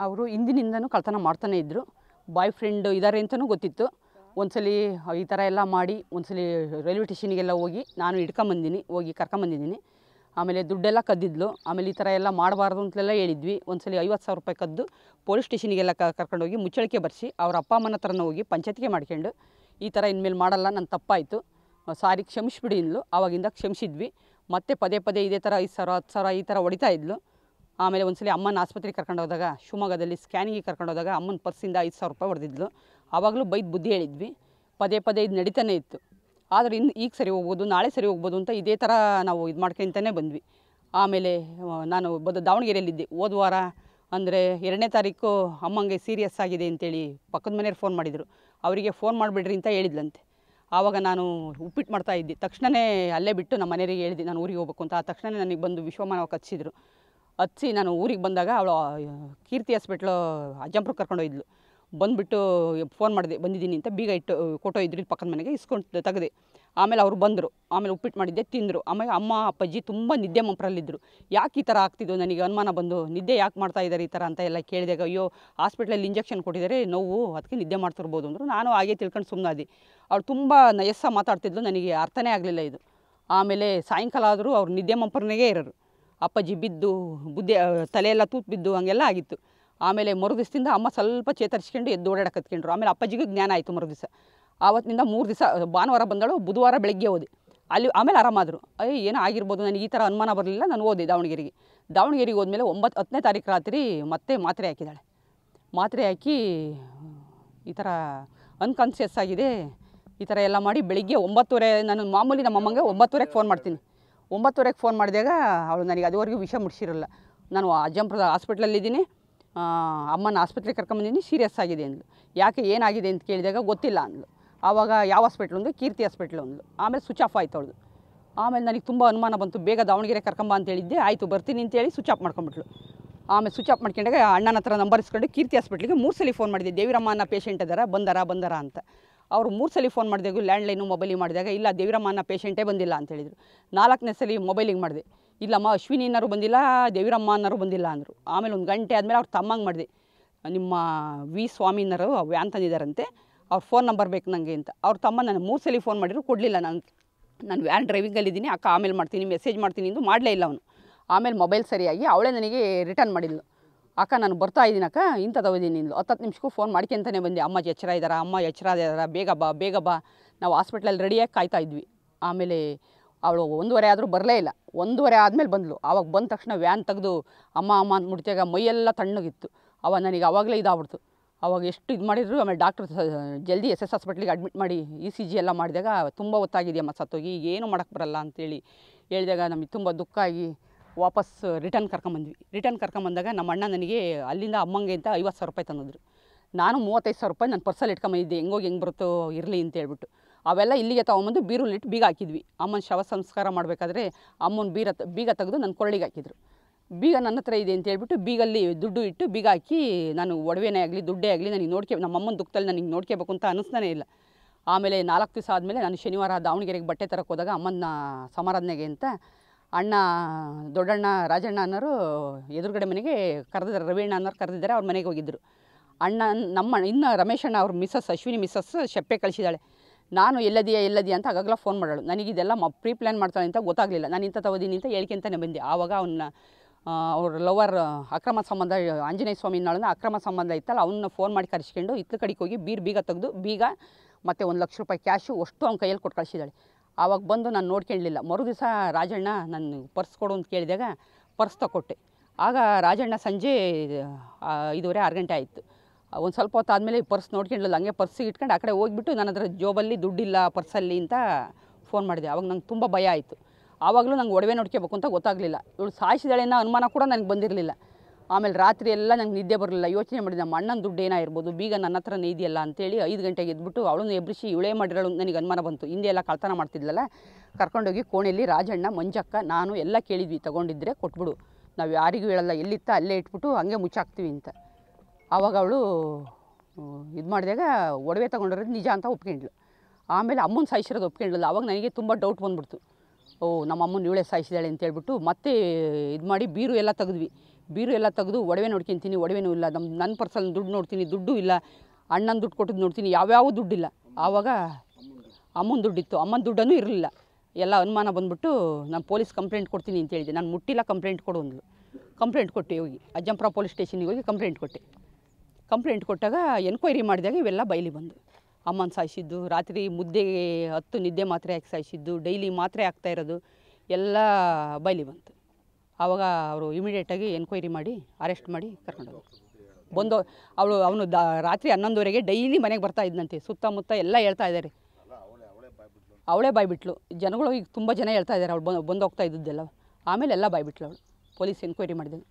ಅವರು ಹಿಂದಿನಿಂದನೂ ಕಳ್ತನ ಮಾಡ್ತಾನೆ ಇದ್ದರು. ಬಾಯ್ ಫ್ರೆಂಡ್ ಇದ್ದಾರೆ ಅಂತಲೂ ಗೊತ್ತಿತ್ತು. ಒಂದ್ಸಲಿ ಈ ಥರ ಎಲ್ಲ ಮಾಡಿ ಒಂದ್ಸಲಿ ರೈಲ್ವೆ ಸ್ಟೇಷನಿಗೆಲ್ಲ ಹೋಗಿ ನಾನು ಹಿಡ್ಕೊಂಬಂದಿನಿ, ಹೋಗಿ ಕರ್ಕೊಂಬಂದಿದ್ದೀನಿ. ಆಮೇಲೆ ದುಡ್ಡೆಲ್ಲ ಕದ್ದಿದ್ಲು. ಆಮೇಲೆ ಈ ಥರ ಎಲ್ಲ ಮಾಡಬಾರ್ದು ಅಂತೆಲ್ಲ ಹೇಳಿದ್ವಿ. ಒಂದ್ಸಲಿ 50,000 ರೂಪಾಯಿ ಕದ್ದು ಪೊಲೀಸ್ ಸ್ಟೇಷನಿಗೆಲ್ಲ ಕರ್ಕೊಂಡೋಗಿ ಮುಚ್ಚಳಿಕೆ ಬರೆಸಿ ಅವ್ರ ಅಪ್ಪ ಅಮ್ಮನ ಹತ್ರನ ಹೋಗಿ ಪಂಚಾಯತಿಗೆ ಮಾಡ್ಕೊಂಡು ಈ ಥರ ಇನ್ಮೇಲೆ ಮಾಡಲ್ಲ, ನನ್ನ ತಪ್ಪಾಯಿತು, ಸಾರಿ ಕ್ಷಮಿಸ್ಬಿಡಿ ಅಂದ್ಲು. ಆವಾಗಿಂದ ಕ್ಷಮಿಸಿದ್ವಿ. ಮತ್ತೆ ಪದೇ ಪದೇ ಇದೇ ಥರ 5,000 10,000 ಈ ಥರ ಹೊಡಿತಾ ಇದ್ಲು. ಆಮೇಲೆ ಒಂದ್ಸಲಿ ಅಮ್ಮನ ಆಸ್ಪತ್ರೆಗೆ ಕರ್ಕೊಂಡೋದಾಗ ಶಿವಮೊಗ್ಗದಲ್ಲಿ ಸ್ಕ್ಯಾನಿಂಗಿಗೆ ಕರ್ಕೊಂಡೋದಾಗ ಅಮ್ಮನ ಪರ್ಸಿಂದ 5,000 ರೂಪಾಯಿ ಹೊಡೆದಿದ್ಲು. ಆವಾಗಲೂ ಬೈದು ಬುದ್ಧಿ ಹೇಳಿದ್ವಿ. ಪದೇ ಪದೇ ಇದು ನಡೀತಾನೆ ಇತ್ತು. ಆದರೆ ಈಗ ಸರಿ ಹೋಗ್ಬೋದು, ನಾಳೆ ಸರಿ ಹೋಗ್ಬೋದು ಅಂತ ಇದೇ ಥರ ನಾವು ಇದು ಮಾಡ್ಕೊಂತಾನೆ ಬಂದ್ವಿ. ಆಮೇಲೆ ನಾನು ದಾವಣಗೆರೆಯಲ್ಲಿದ್ದೆ. ಹೋದ ವಾರ ಅಂದರೆ 2ನೇ ತಾರೀಕು ಅಮ್ಮಂಗೆ ಸೀರಿಯಸ್ ಆಗಿದೆ ಅಂತೇಳಿ ಪಕ್ಕದ ಮನೆಯವ್ರು ಫೋನ್ ಮಾಡಿದರು. ಅವರಿಗೆ ಫೋನ್ ಮಾಡಿಬಿಡ್ರಿ ಅಂತ ಹೇಳಿದ್ಲಂತೆ. ಆವಾಗ ನಾನು ಉಪ್ಪಿಟ್ಟು ಮಾಡ್ತಾಯಿದ್ದೆ. ತಕ್ಷಣವೇ ಅಲ್ಲೇ ಬಿಟ್ಟು ನಮ್ಮ ಮನೆಯವರಿಗೆ ಹೇಳಿದೆ ನಾನು ಊರಿಗೆ ಹೋಗ್ಬೇಕು ಅಂತ. ತಕ್ಷಣ ನನಗೆ ಬಂದು ವಿಶ್ವಮಾನವ ಹಚ್ಚಿದ್ರು. ಹಚ್ಚಿ ನಾನು ಊರಿಗೆ ಬಂದಾಗ ಅವಳು ಕೀರ್ತಿ ಹಾಸ್ಪಿಟ್ಲು ಅಜ್ಜಂಪುರಕ್ಕೆ ಕರ್ಕೊಂಡೋಗಿದ್ಲು. ಬಂದುಬಿಟ್ಟು ಫೋನ್ ಮಾಡಿದೆ ಬಂದಿದ್ದೀನಿ ಅಂತ. ಬೀಗ ಇಟ್ಟು ಕೊಟ್ಟೋ ಇದ್ರು ಇಲ್ಲಿ ಪಕ್ಕದ ಮನೆಗೆ, ಇಸ್ಕೊಂಡು ತೆಗೆದೆ. ಆಮೇಲೆ ಅವರು ಬಂದರು. ಆಮೇಲೆ ಉಪ್ಪಿಟ್ಟು ಮಾಡಿದ್ದೆ, ತಿಂದರು. ಆಮೇಲೆ ಅಮ್ಮ ಅಪ್ಪಾಜಿ ತುಂಬ ನಿದ್ದೆ ಮಂಪ್ರಲ್ಲಿದ್ದರು. ಯಾಕೆ ಈ ಥರ ಆಗ್ತಿದ್ದು ನನಗೆ ಅನುಮಾನ ಬಂದು, ನಿದ್ದೆ ಯಾಕೆ ಮಾಡ್ತಾಯಿದ್ದಾರೆ ಈ ಥರ ಅಂತ ಎಲ್ಲ ಕೇಳಿದಾಗ, ಅಯ್ಯೋ ಹಾಸ್ಪಿಟ್ಲಲ್ಲಿ ಇಂಜೆಕ್ಷನ್ ಕೊಟ್ಟಿದ್ದಾರೆ, ನೋವು, ಅದಕ್ಕೆ ನಿದ್ದೆ ಮಾಡ್ತಿರ್ಬೋದು ಅಂದರು. ನಾನು ಹಾಗೆ ತಿಳ್ಕೊಂಡು ಸುಮ್ಮನಾದೆ. ಅವಳು ತುಂಬ ನಯಸ್ಸ ಮಾತಾಡ್ತಿದ್ಲು, ನನಗೆ ಅರ್ಥನೇ ಆಗಲಿಲ್ಲ ಇದು. ಆಮೇಲೆ ಸಾಯಂಕಾಲ ಆದರೂ ಅವ್ರು ನಿದ್ದೆ ಮಂಪ್ರನಾಗೇ ಇರೋರು. ಅಪ್ಪಾಜಿ ಬಿದ್ದು ತಲೆಯೆಲ್ಲ ತೂತು ಬಿದ್ದು ಹಂಗೆಲ್ಲ ಆಗಿತ್ತು. ಆಮೇಲೆ ಮರುದಿವಸದಿಂದ ಅಮ್ಮ ಸ್ವಲ್ಪ ಚೇತರಿಸ್ಕೊಂಡು ಎದ್ದು ಓಡಾಡಕ್ಕೆ ಕತ್ಕೊಂಡ್ರು. ಆಮೇಲೆ ಅಪ್ಪಾಜಿಗೂ ಜ್ಞಾನ ಆಯಿತು ಮರುದಿವಸ. ಆವತ್ತಿನಿಂದ 3 ದಿವಸ, ಭಾನುವಾರ ಬಂದಳು, ಬುಧವಾರ ಬೆಳಗ್ಗೆ ಹೋದೆ ಅಲ್ಲಿ. ಆಮೇಲೆ ಆರಾಮಾದರು. ಏನೋ ಆಗಿರ್ಬೋದು, ನನಗೆ ಈ ಥರ ಅನುಮಾನ ಬರಲಿಲ್ಲ. ನಾನು ಹೋದೆ ದಾವಣಗೆರೆಗೆ ಹೋದ್ಮೇಲೆ 10ನೇ ತಾರೀಕು ರಾತ್ರಿ ಮತ್ತೆ ಮಾತ್ರೆ ಹಾಕಿದ್ದಾಳೆ. ಮಾತ್ರೆ ಹಾಕಿ ಈ ಥರ ಅನ್ಕಾನ್ಸಿಯಸ್ ಆಗಿದೆ, ಈ ಥರ ಎಲ್ಲ ಮಾಡಿ ಬೆಳಿಗ್ಗೆ 9:30 ನಾನು ಮಾಮೂಲಿ ನಮ್ಮ ಅಮ್ಮಂಗೆ 9:30ಗೆ ಫೋನ್ ಮಾಡ್ತೀನಿ. 9:30ಗೆ ಫೋನ್ ಮಾಡಿದಾಗ ಅವಳು ನನಗೆ ಅದುವರೆಗೂ ವಿಷಯ ಮುಟ್ಟಿಸಿರಲ್ಲ. ನಾನು ಅಜ್ಜಂಪುರದ ಹಾಸ್ಪಿಟ್ಲಲ್ಲಿದ್ದೀನಿ, ಅಮ್ಮನ ಆಸ್ಪತ್ರೆಗೆ ಕರ್ಕೊಂಬಂದಿದ್ದೀನಿ, ಸೀರಿಯಸ್ ಆಗಿದೆ ಅಂದ್ಲು. ಯಾಕೆ ಏನಾಗಿದೆ ಅಂತ ಕೇಳಿದಾಗ ಗೊತ್ತಿಲ್ಲ ಅಂದ್ಲು. ಆವಾಗ ಯಾವ ಹಾಸ್ಪಿಟ್ಲು ಅಂದು, ಕೀರ್ತಿ ಹಾಸ್ಪಿಟ್ಲು ಅಂದ್ಲು. ಆಮೇಲೆ ಸ್ವಿಚ್ ಆಫ್ ಆಯ್ತು ಅವಳು. ಆಮೇಲೆ ನನಗೆ ತುಂಬ ಅನುಮಾನ ಬಂತು. ಬೇಗ ದಾವಣಗೆರೆ ಕರ್ಕೊಂಬ ಅಂತ ಹೇಳಿದ್ದೆ, ಆಯಿತು ಬರ್ತೀನಿ ಅಂತೇಳಿ ಸ್ವಿಚ್ ಆಫ್ ಮಾಡ್ಕೊಂಬಿಟ್ಲು. ಆಮೇಲೆ ಸ್ವಿಚ್ ಆಫ್ ಮಾಡ್ಕೊಂಡಾಗ ಅಣ್ಣನ ಹತ್ರ ನಂಬರ್ ಇಸ್ಕೊಂಡು ಕೀರ್ತಿ ಹಾಸ್ಪಿಟ್ಲಿಗೆ 3 ಸಲ ಫೋನ್ ಮಾಡಿದೆ. ದೇವಿರಮ್ಮ ಅನ್ನೋ ಪೇಷೆಂಟ್ ಇದ್ದಾರೆ, ಬಂದಾರ ಅಂತ. ಅವರು 3 ಸಲ ಫೋನ್ ಮಾಡಿದಾಗ ಲ್ಯಾಂಡ್ಲೈನು ಮೊಬೈಲಿಗೆ ಮಾಡಿದಾಗ ಇಲ್ಲ ದೇವಿರಮ್ಮ ಅನ್ನೋ ಪೇಷೆಂಟೇ ಬಂದಿಲ್ಲ ಅಂತ ಹೇಳಿದರು. 4ನೇ ಸಲ ಮೊಬೈಲಿಗೆ ಮಾಡಿದೆ, ಇಲ್ಲಮ್ಮ ಅಶ್ವಿನಿನಾರು ಬಂದಿಲ್ಲ, ದೇವಿರಮ್ಮ ಅನ್ನೋರು ಬಂದಿಲ್ಲ ಅಂದರು. ಆಮೇಲೆ 1 ಗಂಟೆ ಆದಮೇಲೆ ಅವ್ರು ತಮ್ಮಂಗೆ ಮಾಡಿದೆ, ನಿಮ್ಮ ವಿ ಸ್ವಾಮಿನರು ವ್ಯಾನ್ ತಂದಿದ್ದಾರಂತೆ, ಅವ್ರ ಫೋನ್ ನಂಬರ್ ಬೇಕು ನನಗೆ ಅಂತ. ಅವ್ರ ತಮ್ಮ ನಾನು 3 ಸಲ ಫೋನ್ ಮಾಡಿದ್ರು ಕೊಡಲಿಲ್ಲ. ನಾನು ವ್ಯಾನ್ ಡ್ರೈವಿಂಗಲ್ಲಿದ್ದೀನಿ ಅಕ್ಕ, ಆಮೇಲೆ ಮಾಡ್ತೀನಿ, ಮೆಸೇಜ್ ಮಾಡ್ತೀನಿ ಎಂದು ಮಾಡಲೇ ಇಲ್ಲ ಅವನು. ಆಮೇಲೆ ಮೊಬೈಲ್ ಸರಿಯಾಗಿ ಅವಳೇ ನನಗೆ ರಿಟರ್ನ್ ಮಾಡಿದ್ಲು. ಅಕ್ಕ ನಾನು ಬರ್ತಾ ಇದ್ದೀನಿ ಅಕ್ಕ, ಇಂಥದ್ದು ಹೋಗಿದ್ದೀನಿ ಇಂದ್ಲು. 10 ನಿಮಿಷಕ್ಕೂ ಫೋನ್ ಮಾಡ್ಕೊಂತಾನೆ ಬಂದೆ, ಅಮ್ಮ ಎಚ್ಚರ ಇದ್ದಾರಾ, ಬೇಗ ಬಾ. ನಾವು ಹಾಸ್ಪಿಟ್ಲಲ್ಲಿ ರೆಡಿಯಾಗಿ ಕಾಯ್ತಾ ಇದ್ವಿ. ಆಮೇಲೆ ಅವಳು 1:15 ಆದರೂ ಬರಲೇ ಇಲ್ಲ. 1:15 ಆದಮೇಲೆ ಬಂದಳು. ಆವಾಗ ಬಂದ ತಕ್ಷಣ ವ್ಯಾನ್ ತೆಗೆದು ಅಮ್ಮ ಅಂತ ಮುಡ್ತಿಯಾಗ ಮೈಯೆಲ್ಲ ತಣ್ಣಗಿತ್ತು. ಅವಾಗ ನನಗೆ ಆವಾಗಲೇ ಇದಾಗ್ಬಿಡ್ತು. ಅವಾಗ ಎಷ್ಟು ಇದು ಮಾಡಿದ್ರು. ಆಮೇಲೆ ಡಾಕ್ಟ್ರು ಜಲ್ದಿ SS ಹಾಸ್ಪಿಟ್ಲಿಗೆ ಅಡ್ಮಿಟ್ ಮಾಡಿ ECG ಎಲ್ಲ ಮಾಡಿದಾಗ ತುಂಬ ಹೊತ್ತಾಗಿದೆಯಮ್ಮ ಸತ್ತೋಗಿ, ಏನು ಮಾಡೋಕ್ಕೆ ಬರಲ್ಲ ಅಂತೇಳಿ ಹೇಳಿದಾಗ ನಮಗೆ ತುಂಬ ದುಃಖ ಆಗಿ ವಾಪಸ್ ರಿಟರ್ನ್ ಕರ್ಕೊಂಬಂದಾಗ ನಮ್ಮ ಅಣ್ಣ ನನಗೆ ಅಲ್ಲಿಂದ ಅಮ್ಮಂಗೆ ಅಂತ 50,000 ರೂಪಾಯಿ ತಂದಿದ್ರು. ನಾನು 35,000 ರೂಪಾಯಿ ನನ್ನ ಪರ್ಸಲ್ಲಿ ಇಟ್ಕೊಂಬಂದಿದ್ದೆ, ಹೆಂಗೆ ಬರುತ್ತೋ ಇರಲಿ ಅಂತ ಹೇಳ್ಬಿಟ್ಟು. ಅವೆಲ್ಲ ಇಲ್ಲಿಗೆ ತೊಗೊಂಬಂದು ಬೀರೂಲಿಟ್ಟು ಬೀಗ ಹಾಕಿದ್ವಿ. ಅಮ್ಮನ ಶವ ಸಂಸ್ಕಾರ ಮಾಡಬೇಕಾದ್ರೆ ಅಮ್ಮನ ಬೀಗ ತೆಗೆದು ನನ್ನ ಕೊರಳಿಗೆ ಹಾಕಿದ್ರು. ಬೀಗ ನನ್ನ ಹತ್ರ ಇದೆ ಅಂತ ಹೇಳ್ಬಿಟ್ಟು ಬೀಗಲ್ಲಿ ದುಡ್ಡು ಇಟ್ಟು ಬೀಗ ಹಾಕಿ, ನಾನು ಒಡವೆನೇ ಆಗಲಿ ದುಡ್ಡೇ ಆಗಲಿ ನನಗೆ ನಮ್ಮ ಅಮ್ಮನ ದುಃಖದಲ್ಲಿ ನನಗೆ ನೋಡ್ಕೋಬೇಕು ಅಂತ ಅನ್ನಿಸ್ತಾನೇ ಇಲ್ಲ. ಆಮೇಲೆ 4 ದಿವಸ ಆದಮೇಲೆ ನಾನು ಶನಿವಾರ ದಾವಣಗೆರೆಗೆ ಬಟ್ಟೆ ತರಕ್ಕೆ ಹೋದಾಗ ಅಮ್ಮನ ಸಮಾರಾಧನೆಗೆ ಅಂತ ಅಣ್ಣ, ದೊಡ್ಡಣ್ಣ ರಾಜಣ್ಣ ಅನ್ನೋರು ಎದುರುಗಡೆ ಮನೆಗೆ ಕರೆದಿದ್ದಾರೆ, ರವಿಯಣ್ಣ ಅನ್ನೋರು ಕರೆದಿದ್ದಾರೆ. ಅವ್ರ ಮನೆಗೆ ಹೋಗಿದ್ದರು. ಅಣ್ಣ ಇನ್ನು ರಮೇಶ್ ಅಣ್ಣ ಅವ್ರ ಅಶ್ವಿನಿ ಮಿಸ್ಸಸ್ ಶೆಪ್ಪೆ ಕಳಿಸಿದ್ದಾಳೆ. ನಾನು ಎಲ್ಲದಿಯಾ ಅಂತ ಆಗಾಗಲ ಫೋನ್ ಮಾಡೋಳು. ನನಗಿದೆಲ್ಲ ಪ್ರೀ ಪ್ಲ್ಯಾನ್ ಮಾಡ್ತಾಳೆ ಅಂತ ಗೊತ್ತಾಗಲಿಲ್ಲ. ನಾನು ಇಂಥ ತಗೋದೀನಿ ಅಂತ ಹೇಳ್ಕೊಂತಾನೆ ಬಂದೆ. ಆವಾಗ ಅವ್ರ ಲವರ್ ಅಕ್ರಮ ಸಂಬಂಧ, ಆಂಜನೇಯ ಸ್ವಾಮಿ ನಾಳನ್ನ ಅಕ್ರಮ ಸಂಬಂಧ ಇತ್ತಲ್ಲ, ಅವನ್ನ ಫೋನ್ ಮಾಡಿ ಕರೆಸ್ಕೊಂಡು ಇತ್ಲ ಕಡೆಗೆ ಹೋಗಿ ಬೀಗ ತೆಗೆದು ಬೀಗ ಮತ್ತು 1 ಲಕ್ಷ ರೂಪಾಯಿ ಕ್ಯಾಶು ಅಷ್ಟು ಅವ್ನ ಕೈಯಲ್ಲಿ ಕೊಟ್ಟು ಕಳಿಸಿದ್ದಾಳೆ. ಆವಾಗ ಬಂದು ನಾನು ನೋಡ್ಕೊಳ್ಳಲಿಲ್ಲ. ಮರುದಿವಸ ರಾಜಣ್ಣ ನನ್ನ ಪರ್ಸ್ ಕೊಡು ಅಂತ ಕೇಳಿದಾಗ ಪರ್ಸ್ ತಗೊಟ್ಟೆ. ಆಗ ರಾಜಣ್ಣ ಸಂಜೆ 5:30 6 ಗಂಟೆ ಆಯಿತು. ಒಂದು ಸ್ವಲ್ಪ ಹೊತ್ತು ಆದಮೇಲೆ ಪರ್ಸ್ ನೋಡ್ಕೊಳ್ಳಲಿಲ್ಲ, ಹಂಗೆ ಪರ್ಸಿಗೆ ಇಟ್ಕೊಂಡು ಆ ಕಡೆ ಹೋಗಿಬಿಟ್ಟು ನಾನು ಅದರ ಜೋಬಲ್ಲಿ ದುಡ್ಡಿಲ್ಲ ಪರ್ಸಲ್ಲಿ ಅಂತ ಫೋನ್ ಮಾಡಿದೆ. ಆವಾಗ ನಂಗೆ ತುಂಬ ಭಯ ಆಯಿತು. ಆವಾಗಲೂ ನಂಗೆ ಒಡವೆ ನೋಡ್ಕೋಬೇಕು ಅಂತ ಗೊತ್ತಾಗಲಿಲ್ಲ. ಇವಳು ಸಾಯಿಸಿದಾಳೆ ಅನ್ನೋ ಅನುಮಾನ ಕೂಡ ನನಗೆ ಬಂದಿರಲಿಲ್ಲ. ಆಮೇಲೆ ರಾತ್ರಿ ಎಲ್ಲ ನಂಗೆ ನಿದ್ದೆ ಬರಲಿಲ್ಲ. ಯೋಚನೆ ಮಾಡಿದೆ, ನಮ್ಮ ಅಣ್ಣನ ದುಡ್ಡು ಏನಾಗಿರ್ಬೋದು, ಬೀಗ ನನ್ನ ಹತ್ರನೇ ಇದೆಯಲ್ಲ ಅಂತೇಳಿ 5 ಗಂಟೆಗೆ ಎದ್ಬಿಟ್ಟು ಅವಳನ್ನು ಎಬ್ಬಿಸಿ ಇವಳೇ ಮಾಡಿರೋಳು ನನಗೆ ಅನುಮಾನ ಬಂತು. ಹಿಂದೆ ಎಲ್ಲ ಕಳ್ತನ ಮಾಡ್ತಿದ್ಲಲ್ಲ, ಕರ್ಕೊಂಡೋಗಿ ಕೋಣೆಯಲ್ಲಿ ರಾಜಣ್ಣ, ಮಂಜಕ್ಕ, ನಾನು ಎಲ್ಲ ಕೇಳಿದ್ವಿ, ತೊಗೊಂಡಿದ್ರೆ ಕೊಟ್ಬಿಡು, ನಾವು ಯಾರಿಗೂ ಹೇಳಲ್ಲ, ಎಲ್ಲಿತ್ತ ಅಲ್ಲೇ ಇಟ್ಬಿಟ್ಟು ಹಂಗೆ ಮುಚ್ಚಾಕ್ತೀವಿ ಅಂತ. ಆವಾಗ ಅವಳು ಇದು ಮಾಡಿದಾಗ ಒಡವೆ ತೊಗೊಂಡಿರೋದು ನಿಜ ಅಂತ ಒಪ್ಕೊಂಡ್ಳು. ಆಮೇಲೆ ಅಮ್ಮನ ಸಾಯಿಸಿರೋದು ಒಪ್ಕೊಂಡ್ಲಿಲ್ಲ. ಆವಾಗ ನನಗೆ ತುಂಬ ಡೌಟ್ ಬಂದ್ಬಿಡ್ತು. ನಮ್ಮ ಅಮ್ಮನ ಇವಳೇ ಸಾಯಿಸಿದಾಳೆ ಅಂತೇಳ್ಬಿಟ್ಟು ಮತ್ತೆ ಇದು ಮಾಡಿ ಬೀರು ಎಲ್ಲ ತೆಗೆದ್ವಿ. ಬೀರು ಎಲ್ಲ ತೆಗೆದು ಒಡವೆ ನೋಡ್ಕೊತೀನಿ, ಒಡವೆನೂ ಇಲ್ಲ. ನನ್ನ ಪರ್ಸಲ್ಲಿ ದುಡ್ಡು ನೋಡ್ತೀನಿ, ದುಡ್ಡು ಇಲ್ಲ. ಅಣ್ಣನ ದುಡ್ಡು ಕೊಟ್ಟಿದ್ದು ನೋಡ್ತೀನಿ, ಯಾವ್ಯಾವ ದುಡ್ಡಿಲ್ಲ. ಆವಾಗ ಅಮ್ಮನ ದುಡ್ಡಿತ್ತು, ಅಮ್ಮನ ದುಡ್ಡನ್ನು ಇರಲಿಲ್ಲ. ಎಲ್ಲ ಅನುಮಾನ ಬಂದುಬಿಟ್ಟು ನಾನು ಪೊಲೀಸ್ ಕಂಪ್ಲೇಂಟ್ ಕೊಡ್ತೀನಿ ಅಂತ ಹೇಳಿದೆ. ನಾನು ಮುಟ್ಟಿಲ್ಲ, ಕಂಪ್ಲೇಂಟ್ ಕೊಡು ಅಂದ್ಲು. ಕಂಪ್ಲೇಂಟ್ ಕೊಟ್ಟೆ, ಹೋಗಿ ಅಜ್ಜಂಪುರ ಪೊಲೀಸ್ ಸ್ಟೇಷನಿಗೆ ಹೋಗಿ ಕಂಪ್ಲೇಂಟ್ ಕೊಟ್ಟೆ. ಕಂಪ್ಲೇಂಟ್ ಕೊಟ್ಟಾಗ ಎನ್ಕ್ವೈರಿ ಮಾಡಿದಾಗ ಇವೆಲ್ಲ ಬಯಲಿ ಬಂದು. ಅಮ್ಮನ ಸಾಯಿಸಿದ್ದು, ರಾತ್ರಿ ಮುದ್ದೆಗೆ 10 ನಿದ್ದೆ ಮಾತ್ರೆ ಹಾಕಿ ಸಾಯಿಸಿದ್ದು, ಡೈಲಿ ಮಾತ್ರೆ ಹಾಕ್ತಾ ಇರೋದು ಎಲ್ಲ ಬಯಲಿ ಬಂತು. ಆವಾಗ ಅವರು ಇಮಿಡಿಯೇಟಾಗಿ ಎನ್ಕ್ವೈರಿ ಮಾಡಿ ಅರೆಸ್ಟ್ ಮಾಡಿ ಕರ್ಕೊಂಡು ಬಂದು ಅವನು ರಾತ್ರಿ 11:30ಗೆ ಡೈಲಿ ಮನೆಗೆ ಬರ್ತಾ ಇದ್ದಂತೆ. ಸುತ್ತಮುತ್ತ ಎಲ್ಲ ಹೇಳ್ತಾ ಇದ್ದಾರೆ, ಅವಳೇ ಬಾಯ್ಬಿಟ್ಲು. ಜನಗಳು ಈಗ ತುಂಬ ಜನ ಹೇಳ್ತಾ ಇದ್ದಾರೆ ಅವಳು ಬಂದು ಹೋಗ್ತಾ ಇದ್ದದ್ದೆಲ್ಲ. ಆಮೇಲೆ ಎಲ್ಲ ಬಾಯ್ಬಿಟ್ಲು ಅವಳು ಪೊಲೀಸ್ ಎನ್ಕ್ವೈರಿ ಮಾಡಿದಾಗ.